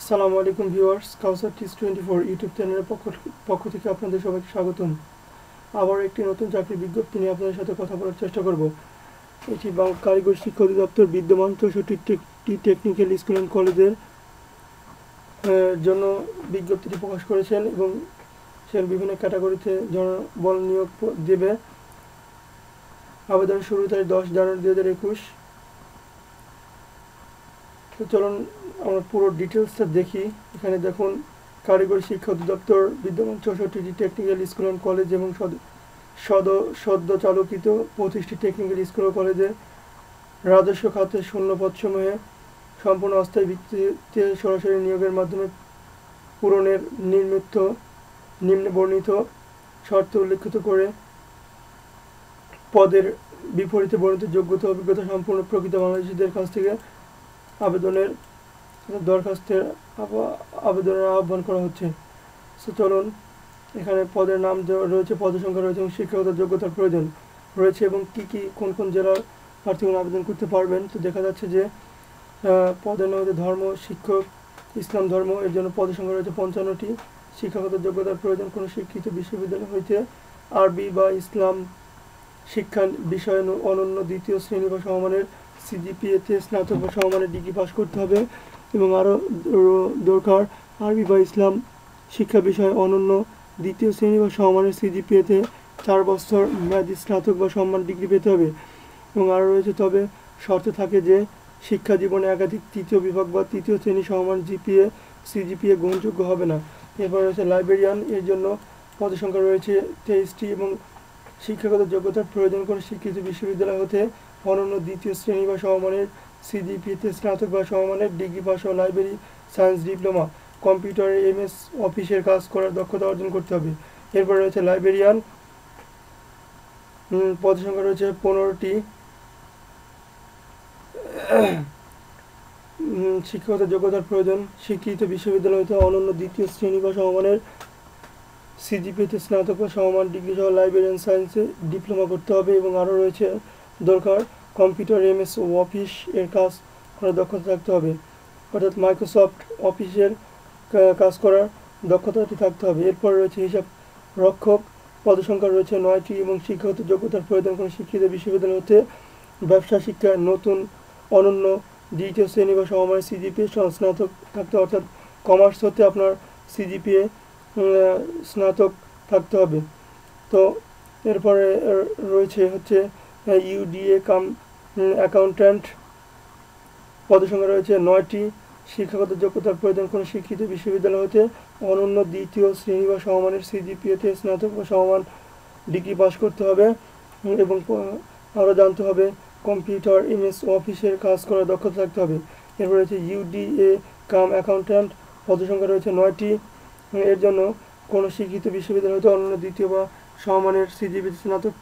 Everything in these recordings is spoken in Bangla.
আসসালামু আলাইকুম ভিউয়ার্স, কাউসার টিস 24 ইউটিউব চ্যানেলের পক্ষ থেকে আপনাদের সবাইকে স্বাগতম। আবার একটি নতুন চাকরির বিজ্ঞপ্তি নিয়ে আপনাদের সাথে কথা বলার চেষ্টা করব। এটি কারিগরি শিক্ষা অধিদপ্তর বিদ্যমান 64টি টেকনিক্যাল স্কুল অ্যান্ড কলেজের জন্য বিজ্ঞপ্তিটি প্রকাশ করেছেন এবং সে বিভিন্ন ক্যাটাগরিতে জনবল নিয়োগ দেবে। আবেদন শুরু তারিখ 10 জানুয়ারি 2021। তো চলুন আমরা পুরো ডিটেলসটা দেখি। এখানে দেখুন, কারিগরি শিক্ষা অধিদপ্তর বিদ্যমান 64টি টেকনিক্যাল স্কুল অ্যান্ড কলেজ এবং সদ্য চালুকৃত 25টি টেকনিক্যাল স্কুল ও কলেজে রাজস্ব খাতে শূন্য পদসমূহে সম্পূর্ণ অস্থায়ী ভিত্তিতে সরাসরি নিয়োগের মাধ্যমে পূরণের নিম্নে বর্ণিত শর্ত উল্লেখিত করে পদের বিপরীতে বর্ণিত যোগ্যতা অভিজ্ঞতা সম্পূর্ণ প্রকৃত বাংলাদেশিদের কাছ থেকে আবেদনের আহ্বান করা হচ্ছে। সো চলুন, এখানে পদের নাম রয়েছে, পদের সংখ্যা রয়েছে এবং শিক্ষাগত যোগ্যতার প্রয়োজন রয়েছে এবং কোন জেলার প্রার্থীগণ আবেদন করতে পারবেন। তো দেখা যাচ্ছে যে পদের নাম হচ্ছে ধর্ম শিক্ষক, ইসলাম ধর্ম। এর জন্য পদের সংখ্যা রয়েছে 55টি। শিক্ষাগত যোগ্যতার প্রয়োজন কোনো শিক্ষিত বিশ্ববিদ্যালয় হইতে আরবি বা ইসলাম শিক্ষা বিষয়ে অনন্য দ্বিতীয় শ্রেণী বা সমমানের সিজিপিএতে স্নাতক বা সমমানের ডিগ্রি পাস করতে হবে এবং আরও দরকার আরবি বা ইসলাম শিক্ষা বিষয়ে অনন্য দ্বিতীয় শ্রেণী বা সমমানের সিজিপিএতে 4 বছর মেয়াদী স্নাতক বা সমমান ডিগ্রি পেতে হবে এবং আরও রয়েছে, তবে শর্ত থাকে যে শিক্ষা জীবনে একাধিক তৃতীয় বিভাগ বা তৃতীয় শ্রেণী সমমান সিজিপিএ গ্রহণযোগ্য হবে না। এরপর রয়েছে লাইব্রেরিয়ান। এর জন্য পদের সংখ্যা রয়েছে 23টি এবং শিক্ষাগত যোগ্যতার প্রয়োজন করে স্বীকৃত বিশ্ববিদ্যালয় হতে অনন্য দ্বিতীয় শ্রেণী বা সমমানের সিজিপিএতে স্নাতক বা সমমানের ডিগ্রি পাস ও লাইব্রেরি সায়েন্স ডিপ্লোমা, কম্পিউটারে এমএস অফিসের কাজ করার দক্ষতা অর্জন করতে হবে। এরপর রয়েছে লাইব্রেরিয়ান। পদের সংখ্যা রয়েছে 15টি। শিক্ষাগত যোগ্যতার প্রয়োজন স্বীকৃত বিশ্ববিদ্যালয় হতে অনন্য দ্বিতীয় শ্রেণী বা সমমানের সিজিপিএতে স্নাতক বা সমমান ডিগ্রি সহ লাইব্রেরিয়ান সায়েন্সে ডিপ্লোমা করতে হবে এবং আরও রয়েছে দরকার কম্পিউটার এমএস অফিস এর কাজ করার দক্ষতা থাকতে হবে, অর্থাৎ মাইক্রোসফট অফিসের কাজ করার দক্ষতাটি থাকতে হবে। এরপর রয়েছে হিসাব রক্ষক। পদসংখ্যা রয়েছে 9টি এবং শিক্ষাগত যোগ্যতার প্রয়োজন কোনো শিক্ষিত বিশ্ববিদ্যালয় হতে ব্যবসা শিক্ষা অনন্য দ্বিতীয় শ্রেণী বা সমমানের সিজিপিএ স্নাতক থাকতে, অর্থাৎ কমার্স হতে আপনার সিজিপিএ স্নাতক থাকতে হবে। তো এরপরে রয়েছে ইউডিএ কাম অ্যাকাউন্ট্যান্ট। পদের সংখ্যা রয়েছে 9টি। শিক্ষাগত যোগ্যতার প্রয়োজন কোনো শিক্ষিত বিশ্ববিদ্যালয় হতে অনন্য দ্বিতীয় শ্রেণী বা সমমানের সিজিপিএতে স্নাতক বা সমমান ডিগ্রি পাস করতে হবে এবং আরও জানতে হবে কম্পিউটার এমএস অফিসের কাজ করার দক্ষতা থাকতে হবে। এরপর রয়েছে ইউডিএ কাম অ্যাকাউন্ট্যান্ট। পদের সংখ্যা রয়েছে 9টি। এর জন্য কোনো শিক্ষিত বিশ্ববিদ্যালয় হতে অনন্য দ্বিতীয় বা সমমানের সিজিপিএতে স্নাতক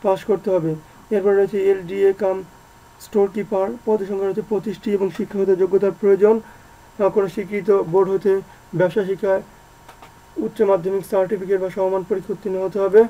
পাস করতে হবে। এরপর রয়েছে এলডিএ কাম স্টোর কিপার। পদের সংখ্যা রয়েছে 25টি এবং শিক্ষাগত যোগ্যতার প্রয়োজন কোনো স্বীকৃত বোর্ড হতে ব্যবসা শিক্ষায় উচ্চ মাধ্যমিক সার্টিফিকেট বা সমমান পরীক্ষা উত্তীর্ণ হতে হবে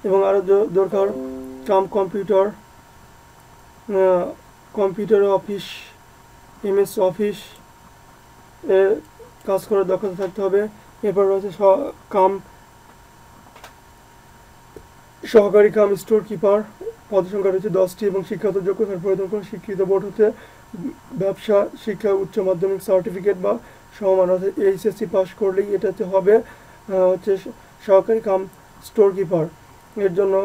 এবং আরও দরকার কম্পিউটার অফিস এমএস অফিস এর কাজ করার দক্ষতা থাকতে হবে। এরপর রয়েছে সহকারী কাম স্টোর কিপার। পদের সংখ্যা রয়েছে 10টি এবং শিক্ষাগত যোগ্যতার প্রয়োজন কোনো স্বীকৃত বোর্ড হতে ব্যবসা শিক্ষা উচ্চ মাধ্যমিক সার্টিফিকেট বা সমমান, অর্থাৎ এইচএসসি পাস করলেই এটাতে হবে সহকারী কাম স্টোর কিপার। এর জন্য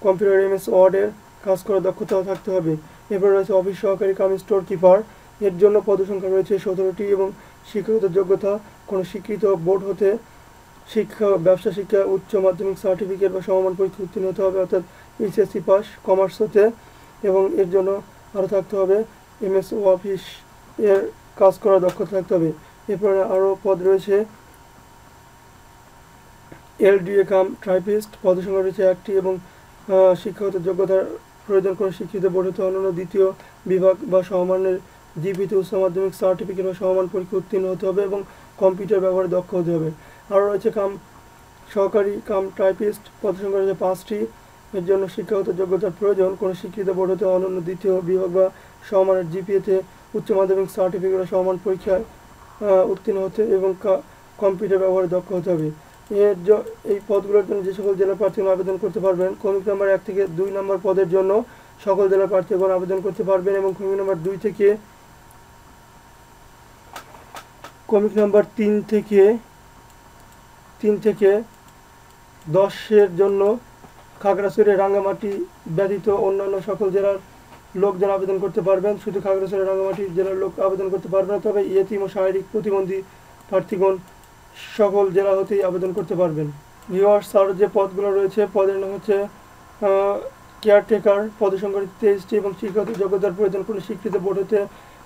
কম্পিউটার এমএস ওয়ার্ডের কাজ করার দক্ষতা থাকতে হবে। এরপর রয়েছে অফিস সহকারী কাম স্টোর কিপার। এর জন্য পদসংখ্যা রয়েছে 17টি এবং শিক্ষাগত যোগ্যতা কোনো স্বীকৃত বোর্ড হতে ব্যবসা শিক্ষা উচ্চ মাধ্যমিক সার্টিফিকেট বা সমমান পরীক্ষা উত্তীর্ণ হতে হবে, অর্থাৎ এইচএসসি পাস কমার্স হতে এবং এর জন্য আরও থাকতে হবে এমএস অফিস এর কাজ করার দক্ষতা থাকতে হবে। এরপরে আরও পদ রয়েছে এলডিএ কাম টাইপিস্ট। পদের সংখ্যা রয়েছে 1টি এবং শিক্ষাগত যোগ্যতার প্রয়োজন কোনো শিক্ষিত বোর্ড হতে অনন্য দ্বিতীয় বিভাগ বা সমমানের জিপিতে উচ্চ মাধ্যমিক সার্টিফিকেট বা সমমান পরীক্ষা উত্তীর্ণ হতে হবে এবং কম্পিউটার ব্যবহারে দক্ষ হতে হবে। আরও রয়েছে সহকারী কাম টাইপিস্ট। পদের সংখ্যা রয়েছে 5টি। এর জন্য শিক্ষাগত যোগ্যতার প্রয়োজন কোনো শিক্ষিত বোর্ড হতে অনন্য দ্বিতীয় বিভাগ বা সমমানের জিপিএতে উচ্চ মাধ্যমিক সার্টিফিকেট বা সমমান পরীক্ষায় উত্তীর্ণ হতে এবং কম্পিউটার ব্যবহারে দক্ষ হতে হবে। এই পদগুলোর জন্য যে সকল জেলার প্রার্থীগণ আবেদন করতে পারবেন, ক্রমিক নাম্বার 1 থেকে 2 নম্বর পদের জন্য সকল জেলার প্রার্থীগণ আবেদন করতে পারবেন এবং ক্রমিক নাম্বার 2 থেকে ক্রমিক নাম্বার 3 থেকে 10-এর জন্য খাগড়াছড়ি রাঙ্গামাটি ব্যতীত অন্যান্য সকল জেলার লোকজন আবেদন করতে পারবেন। শুধু খাগড়াছড়ি রাঙ্গামাটি জেলার লোক আবেদন করতে পারবে না, তবে ইয়েতিম ও শারীরিক প্রতিবন্ধী প্রার্থীগণ সকল জেলা হতেই আবেদন করতে পারবেন। ভিউয়ার্স, আরও যে পদগুলো রয়েছে, পদের নাম হচ্ছে কেয়ারটেকার, পদের সংখ্যা 23টি এবং শিক্ষাগত যোগ্যতার প্রয়োজন কোনো স্বীকৃত বোর্ড হতে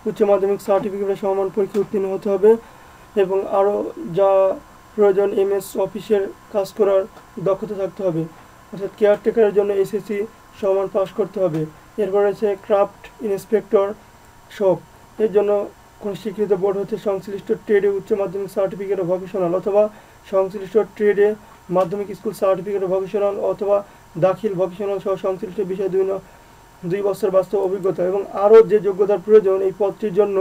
উচ্চ মাধ্যমিক সার্টিফিকেটের সমমান পরীক্ষা উত্তীর্ণ হতে হবে এবং আরও যা প্রয়োজন MS অফিসের কাজ করার দক্ষতা থাকতে হবে, অর্থাৎ কেয়ারটেকারের জন্য SSC সমান পাস করতে হবে। এরপর রয়েছে ক্রাফট ইন্সপেক্টর শপ, এর জন্য কোনো স্বীকৃত বোর্ড হতে সংশ্লিষ্ট ট্রেডে উচ্চ মাধ্যমিক সার্টিফিকেট ও ভোকেশনাল অথবা সংশ্লিষ্ট ট্রেডে মাধ্যমিক স্কুল সার্টিফিকেট ও ভোকেশনাল অথবা দাখিল ভোকেশনাল সহ সংশ্লিষ্ট বিষয়ে 2 বছর বাস্তব অভিজ্ঞতা এবং আরও যে যোগ্যতার প্রয়োজন এই পদটির জন্য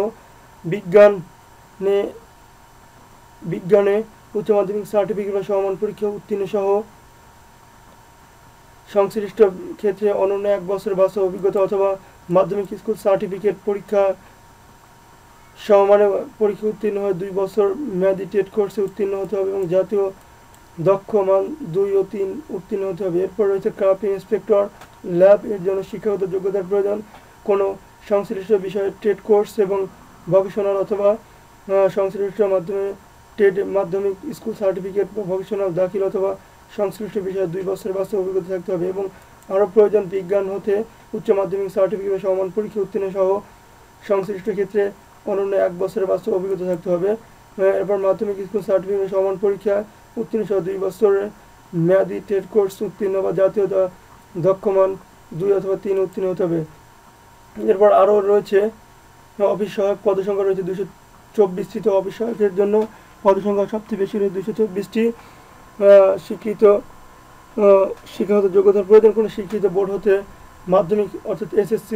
বিজ্ঞানে উচ্চ মাধ্যমিক সার্টিফিকেট বা সমমান পরীক্ষা উত্তীর্ণ সহ সংশ্লিষ্ট ক্ষেত্রে অনন্য 1 বছর বাস্তব অভিজ্ঞতা অথবা মাধ্যমিক স্কুল সার্টিফিকেট পরীক্ষা সমমানের পরীক্ষা উত্তীর্ণ হয়ে 2 বছর মেয়াদী টেট কোর্সে উত্তীর্ণ হতে হবে এবং জাতীয় দক্ষ মান 2 ও 3 উত্তীর্ণ হতে হবে। এরপর রয়েছে ক্রাফট ইন্সপেক্টর ল্যাব, এর জন্য শিক্ষাগত যোগ্যতার প্রয়োজন কোনো সংশ্লিষ্ট বিষয়ে ট্রেড কোর্স এবং ভোকেশনাল অথবা সংশ্লিষ্ট মাধ্যমিক স্কুল সার্টিফিকেট বা ভোকেশনাল দাখিল অথবা সংশ্লিষ্ট বিষয়ে 2 বছর বাস্তব অভিজ্ঞতা থাকতে হবে এবং আরও প্রয়োজন বিজ্ঞান হতে উচ্চ মাধ্যমিক সার্টিফিকেট সমান পরীক্ষা উত্তীর্ণ সহ সংশ্লিষ্ট ক্ষেত্রে অনন্য 1 বছরের বাস্তব অভিজ্ঞতা থাকতে হবে। এরপর মাধ্যমিক স্কুল সার্টিফিকেট সমান পরীক্ষা উত্তীর্ণ সহ 2 বছরের মেয়াদী ট্রেড কোর্স উত্তীর্ণ বা জাতীয় দক্ষমান 2 অথবা 3 উত্তীর্ণ হতে হবে। এরপর আরও রয়েছে অফিস সহায়ক, পদসংখ্যা রয়েছে 224টি। তো অফিস সহায়কের জন্য পদসংখ্যা সবচেয়ে বেশি রয়েছে 224টি। শিক্ষাগত যোগ্যতার প্রয়োজন কোনো স্বীকৃত বোর্ড হতে মাধ্যমিক অর্থাৎ SSC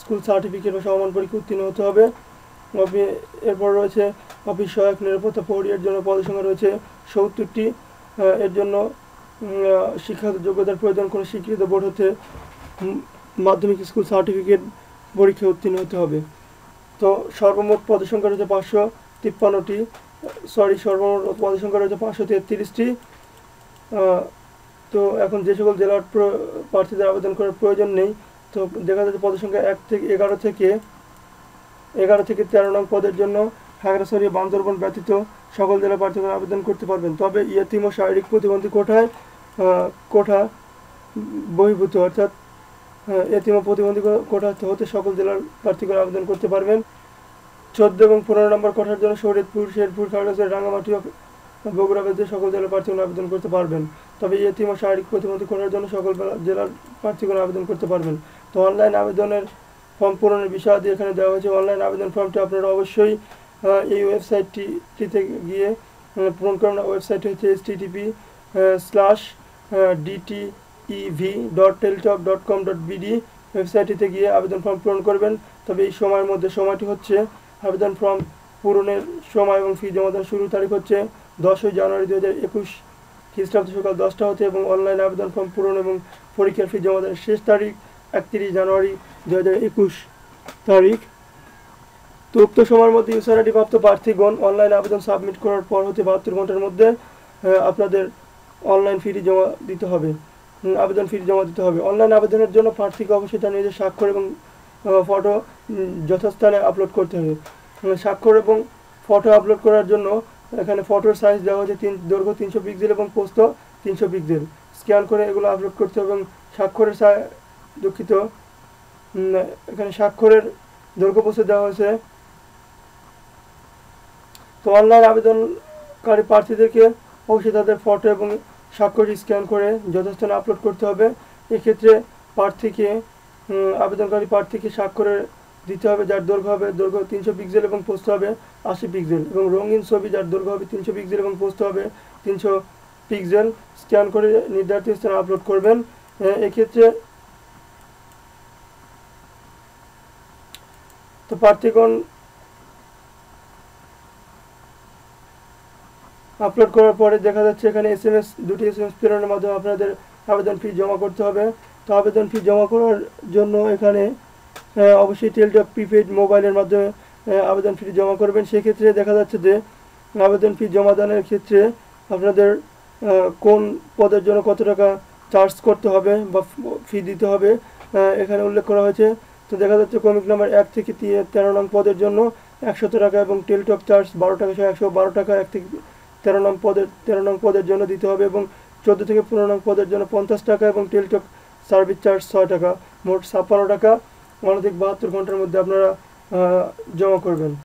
স্কুল সার্টিফিকেট বা সমমান পরীক্ষা উত্তীর্ণ হতে হবে। এরপর রয়েছে অফিস সহায়ক নিরাপত্তা প্রহরী, এর জন্য পদসংখ্যা রয়েছে 70টি। এর জন্য শিক্ষাগত যোগ্যতার প্রয়োজন কোনো স্বীকৃত বোর্ড হতে মাধ্যমিক স্কুল সার্টিফিকেট পরীক্ষা উত্তীর্ণ হতে হবে। তো সর্বমোট পদসংখ্যা রয়েছে 553টি, সর্বমোট পদসংখ্যা রয়েছে 533টি। তো এখন যে সকল জেলার প্রার্থীদের আবেদন করার প্রয়োজন নেই, তো দেখা যাচ্ছে পদসংখ্যা 11 থেকে 13 নং পদের জন্য খাগড়াছড়ি বান্দরবান ব্যতীত সকল জেলা প্রার্থীগণ আবেদন করতে পারবেন, তবে ইয়েতিম ও শারীরিক প্রতিবন্ধী কোঠা বহির্ভূত অর্থাৎ ইয়েতিম ও প্রতিবন্ধী কোঠা হতে সকল জেলার প্রার্থীগণ আবেদন করতে পারবেন। 14 এবং 15 নম্বর কোঠার জন্য শরীয়তপুর, শেরপুর, খাগড়াছড়ি, রাঙ্গামাটি ও বগুড়া ব্যতীত সকল জেলার প্রার্থীগণ আবেদন করতে পারবেন, তবে ইয়েতিম ও শারীরিক প্রতিবন্ধী কোঠার জন্য সকল জেলার প্রার্থীগণ আবেদন করতে পারবেন। তো অনলাইন আবেদনের ফর্ম পূরণের বিষয়াদি এখানে দেওয়া হয়েছে। অনলাইন আবেদন ফর্মটি আপনারা অবশ্যই এই ওয়েবসাইটটিতে গিয়ে পূরণ করুন। ওয়েবসাইট হচ্ছে http://dtev.teletalk.com.bd। ওয়েবসাইটটিতে গিয়ে আবেদন ফর্ম পূরণ করবেন। তবে এই সময়ের মধ্যে, সময়টি হচ্ছে আবেদন ফর্ম পূরণের সময় এবং ফি জমা দেওয়ার শুরুর তারিখ হচ্ছে 10 জানুয়ারি 2021 খ্রিস্টাব্দ সকাল 10টা হতে এবং অনলাইন আবেদন ফর্ম পূরণ এবং পরীক্ষার ফি জমা দেওয়ার শেষ তারিখ 31 জানুয়ারি 2021 তারিখ। তো উক্ত সময়ের মধ্যে ইউজার আইডি প্রাপ্ত প্রার্থীগণ অনলাইন আবেদন সাবমিট করার পর হতে 72 ঘন্টার মধ্যে আপনাদের অনলাইন ফি জমা দিতে হবে, অনলাইন আবেদনের জন্য প্রার্থীকে অবশ্যই তার নিজের স্বাক্ষর এবং ফটো যথাস্থানে আপলোড করতে হবে। স্বাক্ষর এবং ফটো আপলোড করার জন্য এখানে ফটোর সাইজ দেওয়া হয়েছে দৈর্ঘ্য 300 পিক্সেল এবং প্রস্থ 300 পিক্সেল। স্ক্যান করে এগুলো আপলোড করতে হবে এবং স্বাক্ষরের এখানে স্বাক্ষরের দৈর্ঘ্য প্রস্থ দেওয়া হয়েছে। তো অনলাইন আবেদনকারী প্রার্থীদেরকে অবশ্যই তাদের ফটো এবং স্বাক্ষরটি স্ক্যান করে যথাস্থানে আপলোড করতে হবে। এক্ষেত্রে আবেদনকারী প্রার্থীকে স্বাক্ষরের দিতে হবে যার দৈর্ঘ্য হবে 300 পিক্সেল এবং প্রস্থ হবে 80 পিক্সেল এবং রঙিন ছবি যার দৈর্ঘ্য হবে 300 পিক্সেল এবং প্রস্থ হবে 300 পিক্সেল স্ক্যান করে নির্ধারিত স্থানে আপলোড করবেন। এক্ষেত্রে তো প্রার্থীগণ আপলোড করার পরে দেখা যাচ্ছে এখানে দুটি SMS প্রেরণের মাধ্যমে আপনাদের আবেদন ফি জমা করতে হবে। তো আবেদন ফি জমা করার জন্য এখানে অবশ্যই টেলিটক প্রিপেড মোবাইলের মাধ্যমে আবেদন ফি জমা করবেন। সেক্ষেত্রে দেখা যাচ্ছে যে আবেদন ফি জমা দানের ক্ষেত্রে আপনাদের কোন পদের জন্য কত টাকা চার্জ করতে হবে বা ফি দিতে হবে এখানে উল্লেখ করা হয়েছে। তো দেখা যাচ্ছে ক্রমিক নাম্বার 1 থেকে 13 নং পদের জন্য 100 টাকা এবং টেলিটক চার্জ 12 টাকা সহ 112 টাকা 1 থেকে 13 নং পদের জন্য দিতে হবে এবং 14 থেকে 15 নং পদের জন্য 50 টাকা এবং টেলিটক সার্ভিস চার্জ 6 টাকা, মোট 56 টাকা অনধিক 72 ঘন্টার মধ্যে আপনারা জমা করবেন।